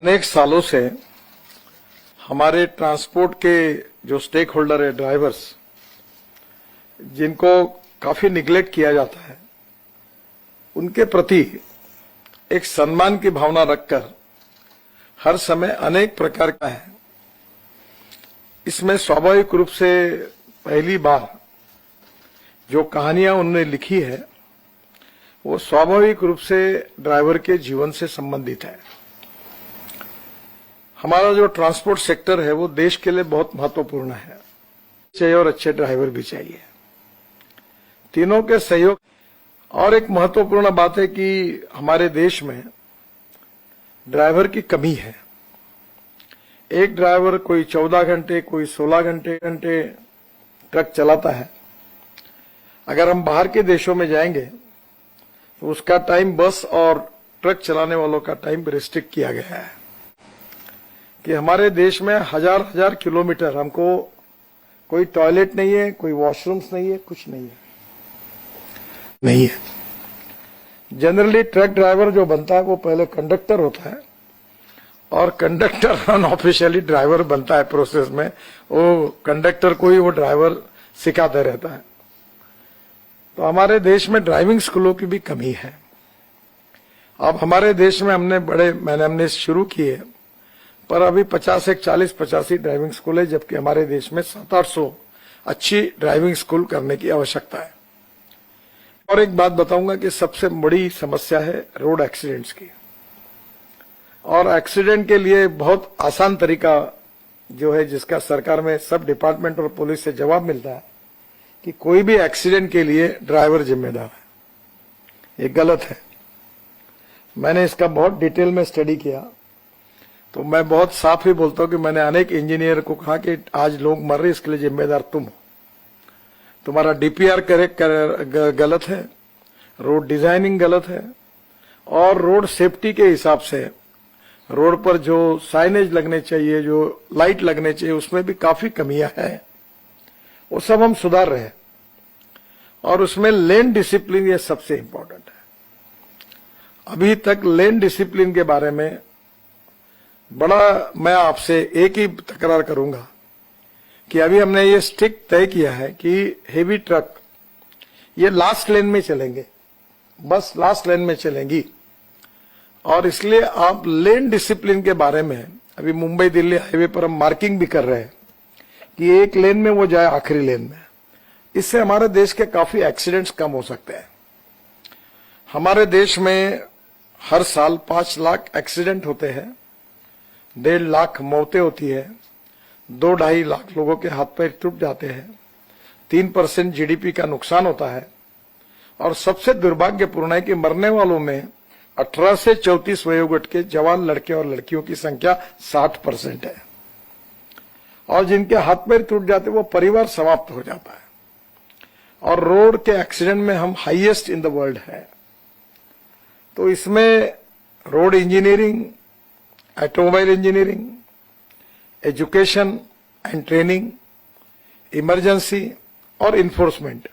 अनेक सालों से हमारे ट्रांसपोर्ट के जो स्टेक होल्डर है, ड्राइवर्स, जिनको काफी निग्लेक्ट किया जाता है, उनके प्रति एक सम्मान की भावना रखकर हर समय अनेक प्रकार का है। इसमें स्वाभाविक रूप से पहली बार जो कहानियां उन्होंने लिखी है वो स्वाभाविक रूप से ड्राइवर के जीवन से संबंधित है। हमारा जो ट्रांसपोर्ट सेक्टर है वो देश के लिए बहुत महत्वपूर्ण है, चाहिए और अच्छे ड्राइवर भी चाहिए, तीनों के सहयोग। और एक महत्वपूर्ण बात है कि हमारे देश में ड्राइवर की कमी है। एक ड्राइवर कोई 14 घंटे, कोई 16 घंटे ट्रक चलाता है। अगर हम बाहर के देशों में जाएंगे तो उसका टाइम बस और ट्रक चलाने वालों का टाइम रिस्ट्रिक्ट किया गया है कि हमारे देश में हजार किलोमीटर हमको कोई टॉयलेट नहीं है, कोई वॉशरूम्स नहीं है, कुछ नहीं है। जनरली ट्रक ड्राइवर जो बनता है वो पहले कंडक्टर होता है और कंडक्टर अनऑफिशियली ड्राइवर बनता है। प्रोसेस में वो कंडक्टर को ही वो ड्राइवर सिखाते रहता है। तो हमारे देश में ड्राइविंग स्कूलों की भी कमी है। अब हमारे देश में हमने शुरू किए, पर अभी 40-85 ड्राइविंग स्कूल है, जबकि हमारे देश में 700-800 अच्छी ड्राइविंग स्कूल करने की आवश्यकता है। और एक बात बताऊंगा कि सबसे बड़ी समस्या है रोड एक्सीडेंट्स की। और एक्सीडेंट के लिए बहुत आसान तरीका जो है, जिसका सरकार में सब डिपार्टमेंट और पुलिस से जवाब मिलता है कि कोई भी एक्सीडेंट के लिए ड्राइवर जिम्मेदार है। ये गलत है। मैंने इसका बहुत डिटेल में स्टडी किया तो मैं बहुत साफ ही बोलता हूं कि मैंने अनेक इंजीनियर को कहा कि आज लोग मर रहे, इसके लिए जिम्मेदार तुम हो। तुम्हारा डीपीआर गलत है, रोड डिजाइनिंग गलत है, और रोड सेफ्टी के हिसाब से रोड पर जो साइनेज लगने चाहिए, जो लाइट लगने चाहिए, उसमें भी काफी कमियां हैं। वो सब हम सुधार रहे हैं। और उसमें लेन डिसिप्लिन ये सबसे इंपॉर्टेंट है। अभी तक लेन डिसिप्लिन के बारे में मैं आपसे एक ही तकरार करूंगा कि अभी हमने ये स्ट्रिक्ट तय किया है कि हेवी ट्रक ये लास्ट लेन में चलेंगे, बस लास्ट लेन में चलेंगी। और इसलिए आप लेन डिसिप्लिन के बारे में अभी मुंबई दिल्ली हाईवे पर हम मार्किंग भी कर रहे हैं कि एक लेन में वो जाए आखिरी लेन में। इससे हमारे देश के काफी एक्सीडेंट्स कम हो सकते हैं। हमारे देश में हर साल 5 लाख एक्सीडेंट होते हैं, 1.5 लाख मौतें होती है, 2-2.5 लाख लोगों के हाथ पैर टूट जाते हैं, 3% जीडीपी का नुकसान होता है। और सबसे दुर्भाग्यपूर्ण है कि मरने वालों में 18 से 34 वयोगट के जवान लड़के और लड़कियों की संख्या 60% है। और जिनके हाथ पैर टूट जाते वो परिवार समाप्त हो जाता है। और रोड के एक्सीडेंट में हम हाईएस्ट इन द वर्ल्ड है। तो इसमें road engineering, automobile engineering, education and training, emergency और इन्फोर्समेंट,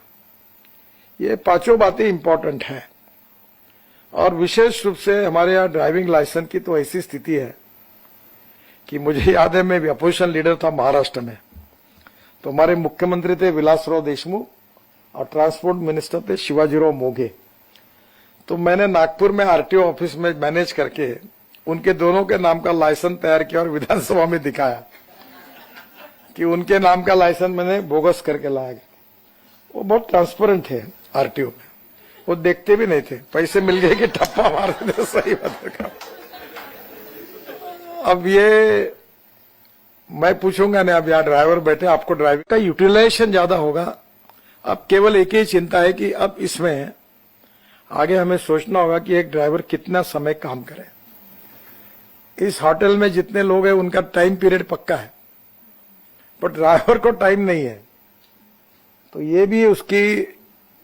ये 5 बातें इंपॉर्टेंट हैं। और विशेष रूप से हमारे यहाँ ड्राइविंग लाइसेंस की तो ऐसी स्थिति है कि मुझे याद है, मैं भी अपोजिशन लीडर था महाराष्ट्र में, तो हमारे मुख्यमंत्री थे विलासराव देशमुख और ट्रांसपोर्ट मिनिस्टर थे शिवाजीराव मोघे। तो मैंने नागपुर में आरटीओ ऑफिस में मैनेज करके उनके दोनों के नाम का लाइसेंस तैयार किया और विधानसभा में दिखाया कि उनके नाम का लाइसेंस मैंने बोगस करके लाया गया। वो बहुत ट्रांसपेरेंट थे आरटीओ में, वो देखते भी नहीं थे, पैसे मिल गए कि ठप्पा मार देते। सही बात है। अब ये मैं पूछूंगा ना, अब यहाँ ड्राइवर बैठे, आपको ड्राइविंग का यूटिलाइजेशन ज्यादा होगा। अब केवल एक ही चिंता है कि अब इसमें आगे हमें सोचना होगा कि एक ड्राइवर कितना समय काम करे। इस होटल में जितने लोग हैं उनका टाइम पीरियड पक्का है, पर ड्राइवर को टाइम नहीं है, तो ये भी उसकी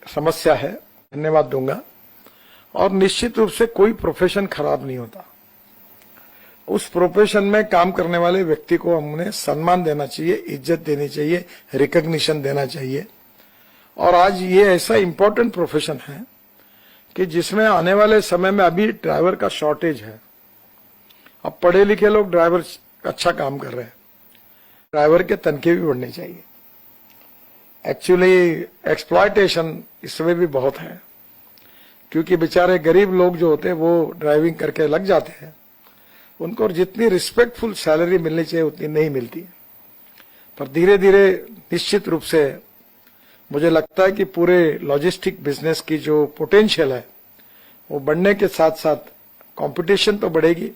समस्या है। धन्यवाद दूंगा। और निश्चित रूप से कोई प्रोफेशन खराब नहीं होता। उस प्रोफेशन में काम करने वाले व्यक्ति को हमने सम्मान देना चाहिए, इज्जत देनी चाहिए, रिकॉग्निशन देना चाहिए। और आज ये ऐसा इंपॉर्टेंट प्रोफेशन है कि जिसमें आने वाले समय में अभी ड्राइवर का शॉर्टेज है। अब पढ़े लिखे लोग ड्राइवर अच्छा काम कर रहे हैं, ड्राइवर के तनखे भी बढ़ने चाहिए। एक्चुअली एक्सप्लॉयटेशन इसमें भी बहुत है, क्योंकि बेचारे गरीब लोग जो होते हैं वो ड्राइविंग करके लग जाते हैं, उनको जितनी रिस्पेक्टफुल सैलरी मिलनी चाहिए उतनी नहीं मिलती। पर धीरे धीरे निश्चित रूप से मुझे लगता है कि पूरे लॉजिस्टिक बिजनेस की जो पोटेंशियल है वो बढ़ने के साथ साथ कंपटीशन तो बढ़ेगी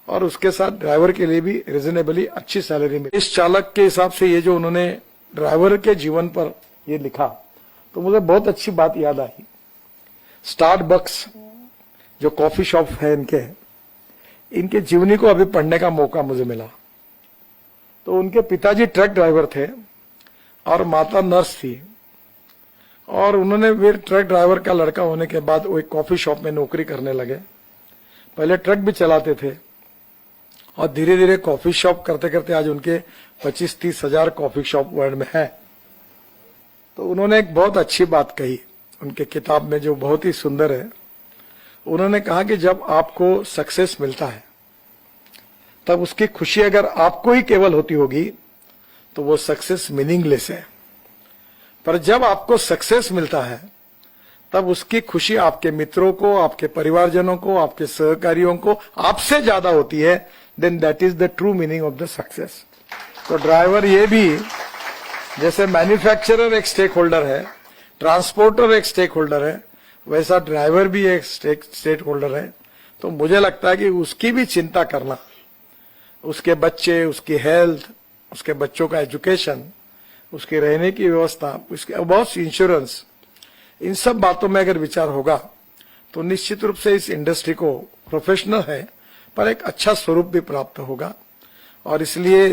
और उसके साथ ड्राइवर के लिए भी रिजनेबली अच्छी सैलरी मिलेगी। इस चालक के हिसाब से ये जो उन्होंने ड्राइवर के जीवन पर ये लिखा तो मुझे बहुत अच्छी बात याद आई। स्टारबक्स जो कॉफी शॉप है इनके जीवनी को अभी पढ़ने का मौका मुझे मिला। तो उनके पिताजी ट्रक ड्राइवर थे और माता नर्स थी, और उन्होंने वे ट्रक ड्राइवर का लड़का होने के बाद वो एक कॉफी शॉप में नौकरी करने लगे। पहले ट्रक भी चलाते थे और धीरे धीरे कॉफी शॉप करते करते आज उनके 25-30 हजार कॉफी शॉप वर्ल्ड में है। तो उन्होंने एक बहुत अच्छी बात कही उनके किताब में जो बहुत ही सुंदर है। उन्होंने कहा कि जब आपको सक्सेस मिलता है तब उसकी खुशी अगर आपको ही केवल होती होगी तो वो सक्सेस मीनिंगलेस है, पर जब आपको सक्सेस मिलता है तब उसकी खुशी आपके मित्रों को, आपके परिवारजनों को, आपके सहकारियों को आपसे ज्यादा होती है। Then that is the true meaning of the success. तो ड्राइवर ये भी, जैसे मैन्युफैक्चरर एक स्टेक होल्डर है, ट्रांसपोर्टर एक स्टेक होल्डर है, वैसा ड्राइवर भी एक स्टेक होल्डर है। तो मुझे लगता है कि उसकी भी चिंता करना, उसके बच्चे, उसकी हेल्थ, उसके बच्चों का एजुकेशन, उसके रहने की व्यवस्था, उसके बहुत इंश्योरेंस, इन सब बातों में अगर विचार होगा तो निश्चित रूप से इस इंडस्ट्री को प्रोफेशनल है पर एक अच्छा स्वरूप भी प्राप्त होगा। और इसलिए